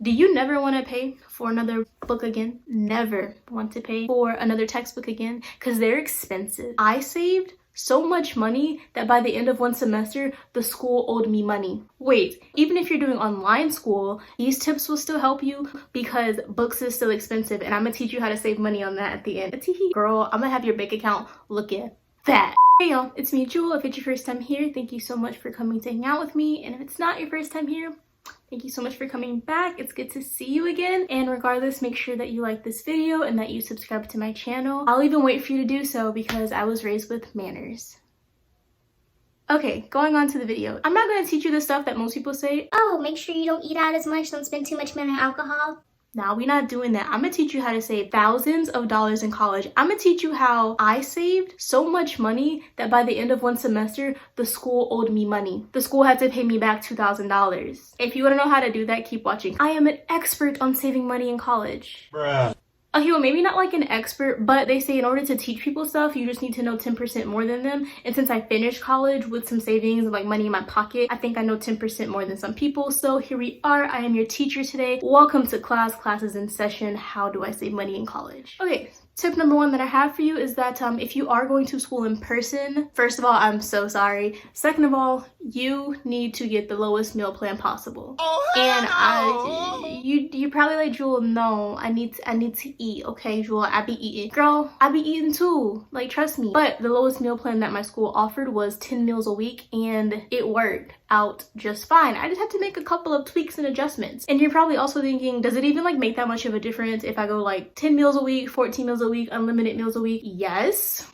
Do you never want to pay for another book again? Never want to pay for another textbook again? Because they're expensive. I saved so much money that by the end of one semester, the school owed me money. Wait, even if you're doing online school, these tips will still help you because books is still expensive, and I'm gonna teach you how to save money on that at the end. Girl, I'm gonna have your bank account look at that. Hey y'all, it's me, Jewel. If it's your first time here, thank you so much for coming to hang out with me. And if it's not your first time here, thank you so much for coming back. It's good to see you again. And regardless, make sure that you like this video and that you subscribe to my channel. I'll even wait for you to do so because I was raised with manners. Okay, going on to the video. I'm not going to teach you the stuff that most people say. Oh, make sure you don't eat out as much, don't spend too much money on alcohol. Nah, we're not doing that. I'm gonna teach you how to save thousands of dollars in college. I'm gonna teach you how I saved so much money that by the end of one semester, the school owed me money. The school had to pay me back $2,000. If you wanna know how to do that, keep watching. I am an expert on saving money in college. Bruh. Okay, well, maybe not like an expert, but they say in order to teach people stuff, you just need to know 10% more than them. And since I finished college with some savings and like money in my pocket, I think I know 10% more than some people. So here we are. I am your teacher today. Welcome to class. Class is in session. How do I save money in college? Okay. Tip number one that I have for you is that if you are going to school in person, first of all, I'm so sorry. Second of all, you need to get the lowest meal plan possible. Oh, and you probably like, Jewel, no, I need to eat. Okay, Jewel, I be eating. Girl, I be eating too. Like, trust me. But the lowest meal plan that my school offered was 10 meals a week, and it worked out just fine. I just had to make a couple of tweaks and adjustments. And you're probably also thinking, does it even like make that much of a difference if I go like 10 meals a week, 14 meals a week, unlimited meals a week? Yes.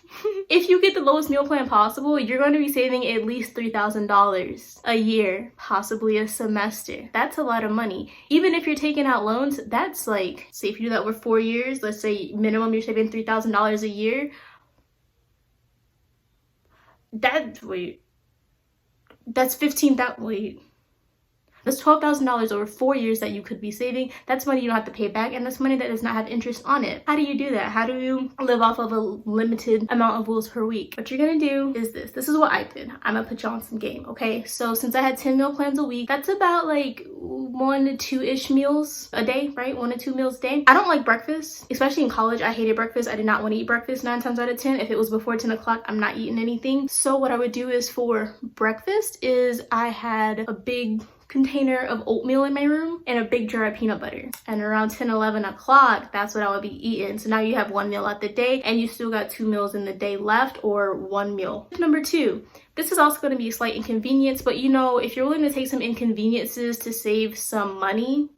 If you get the lowest meal plan possible, you're going to be saving at least $3,000 a year, possibly a semester. That's a lot of money. Even if you're taking out loans, that's like, say if you do that over 4 years, let's say minimum you're saving $3,000 a year. That's 15,000, wait. That's $12,000 over 4 years that you could be saving. That's money you don't have to pay back, and that's money that does not have interest on it. How do you do that? How do you live off of a limited amount of meals per week? What you're gonna do is this. This is what I did. I'm gonna put you on some game, okay? So since I had 10 meal plans a week, that's about like 1 to 2-ish meals a day, right? 1 to 2 meals a day. I don't like breakfast, especially in college. I hated breakfast. I did not want to eat breakfast 9 times out of 10. If it was before 10 o'clock, I'm not eating anything. So what I would do is for breakfast is I had a big container of oatmeal in my room and a big jar of peanut butter, and around 10-11 o'clock, that's what I would be eating. So now you have 1 meal at the day, and you still got 2 meals in the day left, or 1 meal. Number 2, this is also going to be a slight inconvenience, but you know, if you're willing to take some inconveniences to save some money,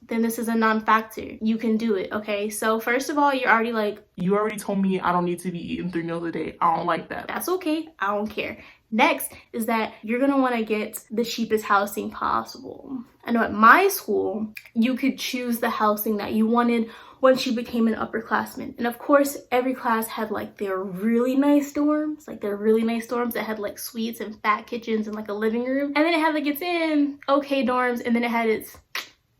then this is a non-factor. You can do it, okay? So first of all, you're already like, You already told me I don't need to be eating 3 meals a day. I don't like that. that's okay, I don't care. Next is that you're gonna want to get the cheapest housing possible. I know at my school, you could choose the housing that you wanted once you became an upperclassman. And of course, every class had like their really nice dorms, that had like suites and fat kitchens and like a living room. And then it had like its okay dorms, and then it had its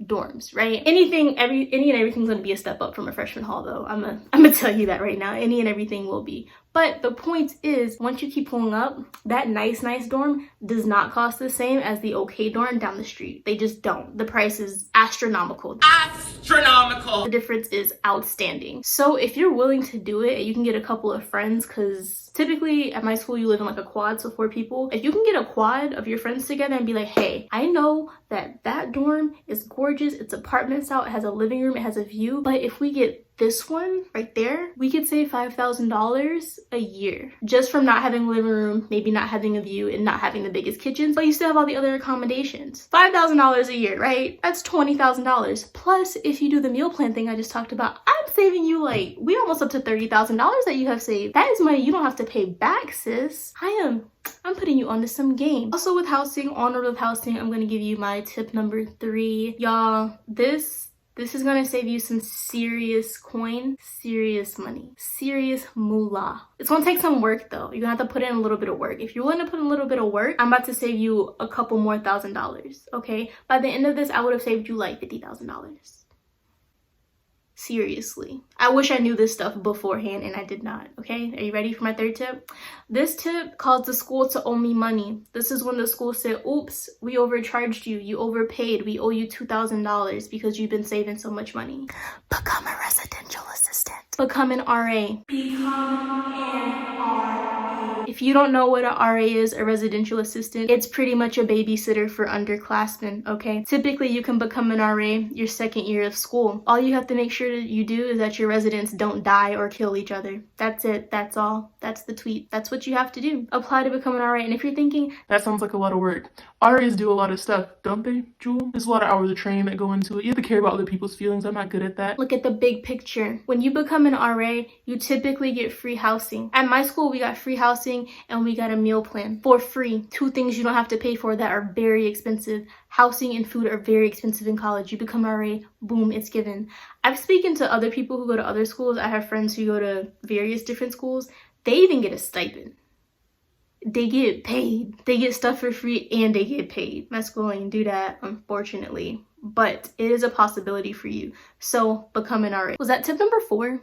dorms, right? Any and everything's gonna be a step up from a freshman hall, though. I'm gonna tell you that right now. Any and everything will be. But the point is, once you keep pulling up, that nice dorm does not cost the same as the okay dorm down the street. They just don't. The price is astronomical. The difference is outstanding. So if you're willing to do it, you can get a couple of friends, because typically at my school you live in like a quad, so 4 people. If you can get a quad of your friends together and be like, hey, I know that dorm is gorgeous, it's apartment style, it has a living room, it has a view, but if we get this one right there, we could save $5,000 a year just from not having a living room, maybe not having a view, and not having the biggest kitchens, but you still have all the other accommodations. $5,000 a year, right? That's $20,000. Plus, if you do the meal plan thing I just talked about, I'm saving you like, we almost up to $30,000 that you have saved. That is money you don't have to pay back, sis. I'm putting you onto some game. Also with housing, onward with housing, I'm gonna give you my tip number 3. Y'all, this is gonna save you some serious coin, serious money, serious moolah. It's gonna take some work though. You're gonna have to put in a little bit of work. If you're willing to put in a little bit of work, I'm about to save you a couple more $1,000, okay? By the end of this, I would have saved you like $50,000. Seriously. I wish I knew this stuff beforehand and I did not, okay? Are you ready for my third tip? This tip caused the school to owe me money. This is when the school said, oops, we overcharged you. You overpaid. We owe you $2,000 because you've been saving so much money. Become a residential assistant. Become an RA. Become an RA. If you don't know what an RA is, a residential assistant, it's pretty much a babysitter for underclassmen, okay? Typically, you can become an RA your second year of school. All you have to make sure that you do is that your residents don't die or kill each other. That's it. That's all. That's the tweet. That's what you have to do. Apply to become an RA. And if you're thinking, That sounds like a lot of work. RAs do a lot of stuff, don't they, Jewel? There's a lot of hours of training that go into it. You have to care about other people's feelings. I'm not good at that. look at the big picture. When you become an RA, you typically get free housing. At my school, we got free housing and we got a meal plan for free. Two things you don't have to pay for that are very expensive. Housing and food are very expensive in college. You become an RA, boom, it's given. I've spoken to other people who go to other schools. I have friends who go to various different schools. They even get a stipend. They get paid. They get stuff for free and they get paid. My school ain't do that, unfortunately. But it is a possibility for you. So become an RA. Was that tip number 4?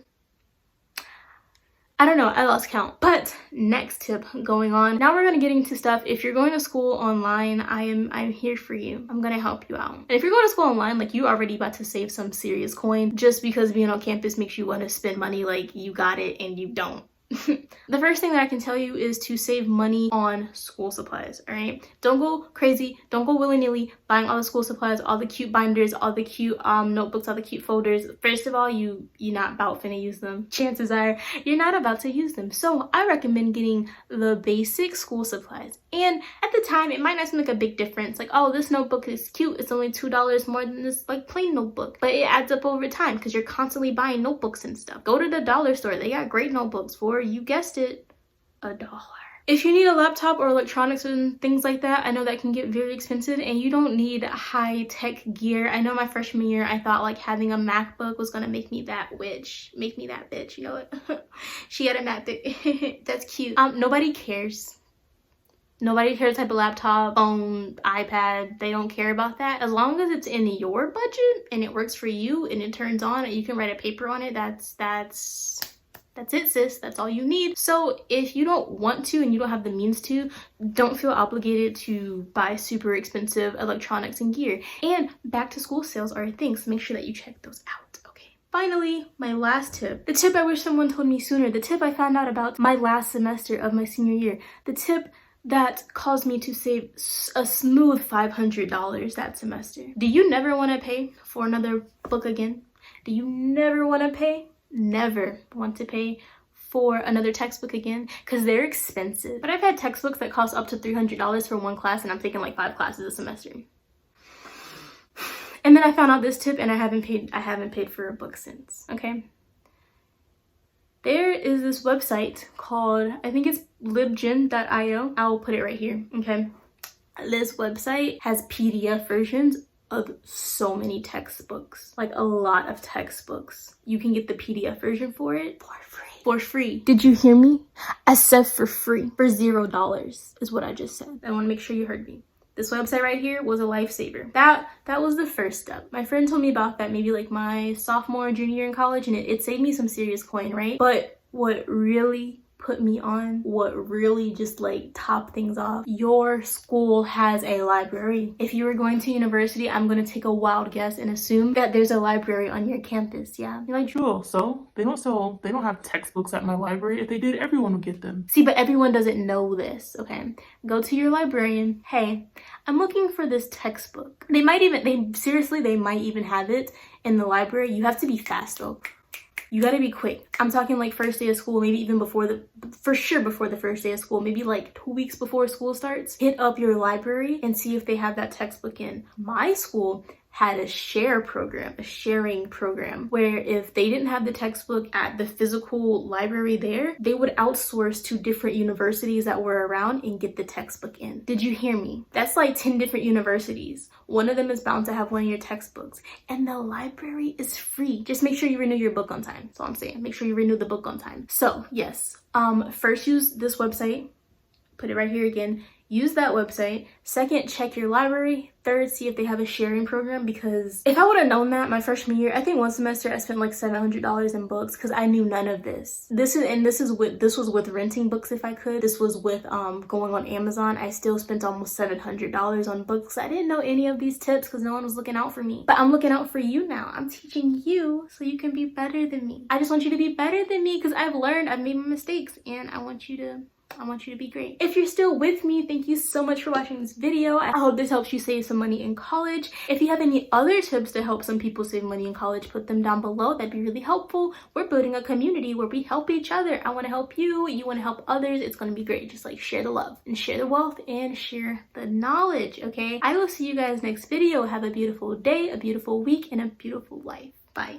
I don't know, I lost count. But next tip going on. Now we're gonna get into stuff. If you're going to school online, I'm here for you. I'm gonna help you out. And if you're going to school online, like you already about to save some serious coin just because being on campus makes you want to spend money like you got it and you don't. The first thing that I can tell you is to save money on school supplies, all right? Don't go crazy. Don't go willy-nilly buying all the school supplies, all the cute binders, all the cute notebooks, all the cute folders. First of all, you're not about finna use them. Chances are you're not about to use them. So I recommend getting the basic school supplies. And at the time, it might not seem like a big difference. Like, oh, this notebook is cute. It's only $2 more than this like plain notebook. But it adds up over time because you're constantly buying notebooks and stuff. Go to the dollar store. They got great notebooks for, you guessed it, $1. If you need a laptop or electronics and things like that, I know that can get very expensive and you don't need high-tech gear. I know my freshman year, I thought like having a MacBook was gonna make me that witch. Make me that bitch, you know what? She had a MacBook. That's cute. Nobody cares. Nobody cares type of laptop, phone, iPad. They don't care about that. As long as it's in your budget and it works for you and it turns on and you can write a paper on it, that's it, sis. That's all you need. So if you don't want to and you don't have the means to, don't feel obligated to buy super expensive electronics and gear. And back to school sales are a thing, so make sure that you check those out, okay? Finally, my last tip. The tip I wish someone told me sooner. The tip I found out about my last semester of my senior year. The tip that caused me to save a smooth $500 that semester. Do you never want to pay for another book again? Do you never want to pay? Never want to pay for another textbook again because they're expensive. But I've had textbooks that cost up to $300 for one class and I'm taking like 5 classes a semester. And then I found out this tip and I haven't paid for a book since, okay? There is this website called, I think it's libgen.io. I'll put it right here, okay? This website has PDF versions of so many textbooks, like a lot of textbooks. You can get the PDF version for it for free. For free. Did you hear me? I said for free, for $0 is what I just said. I want to make sure you heard me. This website right here was a lifesaver. That was the first step. My friend told me about that maybe like my sophomore or junior year in college, and it saved me some serious coin, right? But what really put me on, what really just like top things off, your school has a library. If you were going to university, I'm gonna take a wild guess and assume that there's a library on your campus. Yeah, you're like, Jewel, so they don't have textbooks at my library. If they did, everyone would get them. see, but everyone doesn't know this, okay? Go to your librarian. Hey, I'm looking for this textbook. They might even have it in the library. You have to be fast though. You gotta be quick. I'm talking like first day of school, maybe even before the first day of school, maybe like 2 weeks before school starts. Hit up your library and see if they have that textbook in. My school had a sharing program, where if they didn't have the textbook at the physical library there, they would outsource to different universities that were around and get the textbook in. Did you hear me? That's like 10 different universities. One of them is bound to have one of your textbooks, and the library is free. Just make sure you renew your book on time. That's all I'm saying. Make sure you renew the book on time. So yes, first use this website. Put it right here again. Use that website. Second, check your library. 3rd, see if they have a sharing program, because if I would have known that my freshman year, I think one semester I spent like $700 in books because I knew none of this. This was with renting books if I could. This was with going on Amazon. I still spent almost $700 on books. I didn't know any of these tips because no one was looking out for me. But I'm looking out for you now. I'm teaching you so you can be better than me. I just want you to be better than me because I've learned, I've made my mistakes, and I want you to be great. If you're still with me, thank you so much for watching this video. I hope this helps you save some money in college. If you have any other tips to help some people save money in college, put them down below. That'd be really helpful. We're building a community where we help each other. I want to help you. You want to help others. It's going to be great. Just like share the love and share the wealth and share the knowledge, okay? I will see you guys next video. Have a beautiful day, a beautiful week, and a beautiful life. Bye.